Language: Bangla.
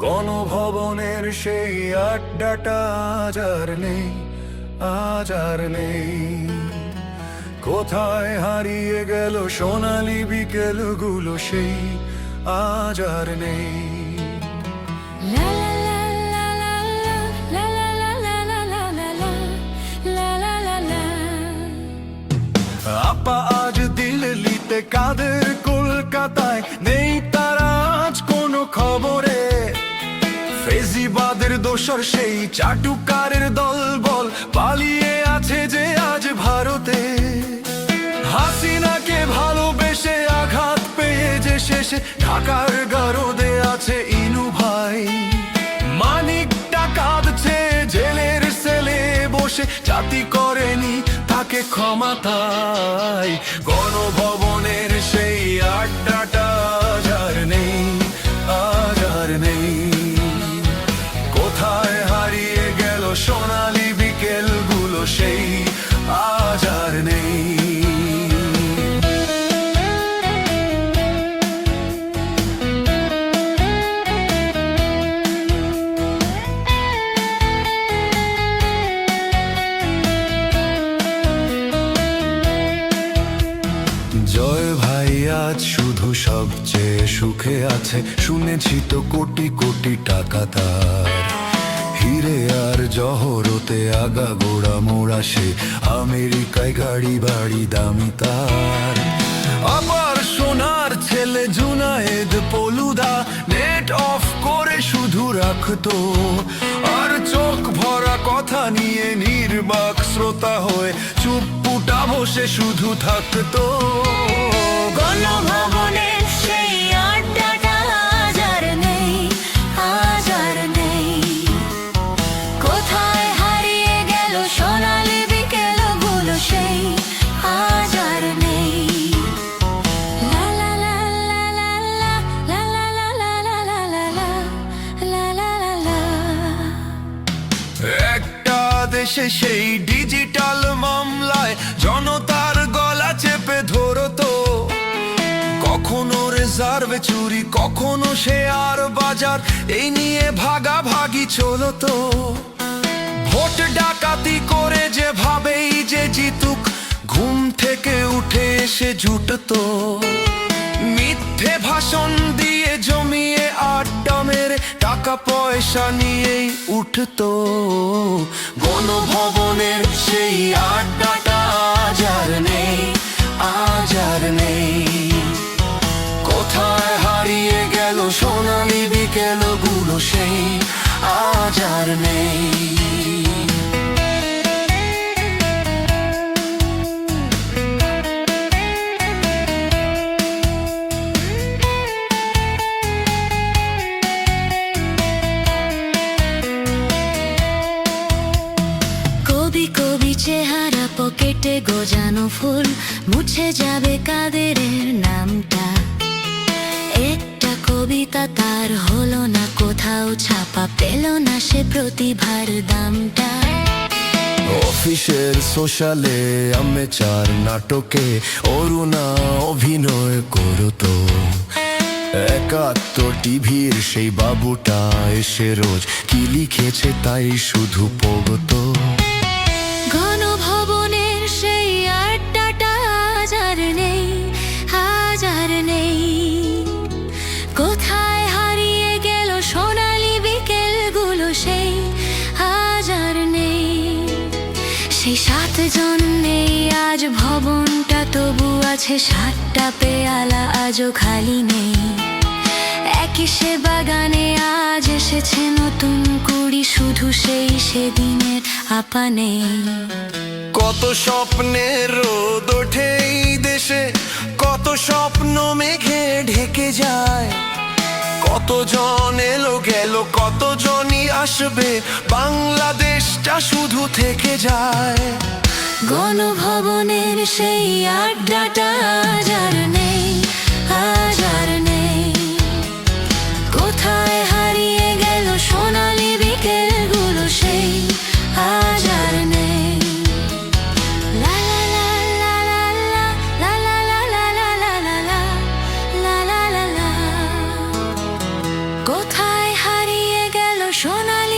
গণভবনের সেই আড্ডাটা আজ আর নেই, আজ আর নেই। কোথায় হারিয়ে গেল সোনালি বিকেলগুলো সেই আজ আর নেই। আপা আজ দিল্লিতে, কাদের কলকাতায়, নেই তারা আজ কোনো খবরে। ফেজিবাদের দোসর সেই চাটুকারের দলবল পালিয়ে আছে যে আজ ভারতে। হাসিনাকে ভালোবেসে আঘাত পেয়ে যে শেষে ঢাকার গারদে আছে ইনু ভাই। মানিকটা কাঁদছে জেলের সেলে বসে, জাতি করেনি তাকে ক্ষমা তাই। গণভবনের সেই আড্ডাটা আজ আর নেই, আজ আর নেই। কোথায় হারিয়ে গেল সোনালি বিকেলগুলো সেই আজ আর নেই। জয় ভাই আজ শুধু সবচেয়ে সুখে আছে, শুনেছি তো কোটি কোটি টাকা তার। হিরে আর জহরতে আগা গোড়া মোড়া সে, আমেরিকায় গাড়ি বাড়ি দামি তার। আবার সোনার ছেলে জুনায়েদ পলুদা নেট অফ করে শুধু রাখতো, আর চোখ ভরা কথা নিয়ে নির্বাক শ্রোতা হয়ে চুপপুটা বসে শুধু থাকতো। গণভবনের সেই আড্ডাটা আজ আর নেই, আজ আর নেই। কোথায় হারিয়ে গেল সোনালি বিকেলগুলো সেই আজ আর নেই। লা লা লা লা লা লা লা লা লা লা লা লা লা লা লা লা। একটা দেশে সেই ডিজিটাল মামলায় জনতার গলা চেপে ধরতো। কখনো রিজার্ভে চুরি, কখনো শেয়ার বাজার, এই নিয়ে ভাগাভাগি চলতো। ভোট ডাকাতি করে যে ভাবেই যে জিতুক, ঘুম থেকে উঠে এসে জুটতো। মিথ্যে ভাষণ দিয়ে জমিয়ে আড্ডা মেরে টাকা পয়সা নিয়েই উঠতো। গণভবনের সেই আড্ডাটা আজ আর নেই, আজ আর নেই। কোথায় হারিয়ে গেল সোনালি বিকেলগুলো সেই আজ আর নেই। কবি কবি চেহারা, পকেটে গোজানো ফুল, মুছে যাবে কাদেরের নামটা। একটা কবিতা তার হলো না কোথাও ছাপা, পেল না সে প্রতিভার দামটা। অফিসের সোশ্যালে আমেচার নাটকে অরুণা অভিনয় করতো। একাত্তর টিভির সেই বাবুটা এসে রোজ কি লিখেছে তাই শুধু পড়তো। গণভবনের সেই আড্ডাটা আজ আর নেই, আজ আর নেই। কোথায় হারিয়ে গেল সোনালি বিকেলগুলো সেই আজ আর নেই। সেই 7 জন নেই আজ ভবনটা, তবু আছে 7টা পেয়ালা আজও খালি নেই। একই সে বাগানে আজ এসেছে নতুন কুড়ি, শুধু সেই সেদিনের আপা নেই। কত স্বপ্নের রোদ ওঠে এই দেশে, কত স্বপ্ন মেঘে ঢেকে যায়। কতজন এলো গেল, কতজনই আসবে, বাংলাদেশটা শুধু থেকে যায়। গণভবনের সেই আড্ডাটা আজ আর নেই, আজ আর নেই। কোথায় হারিয়ে গেল সোনালি বিকেলগুলো সেই আজ আর নেই। লা লা লা লা লা লা লা লা লা লা লা লা লা লা লা লা লা। কোথায় হারিয়ে সোনালি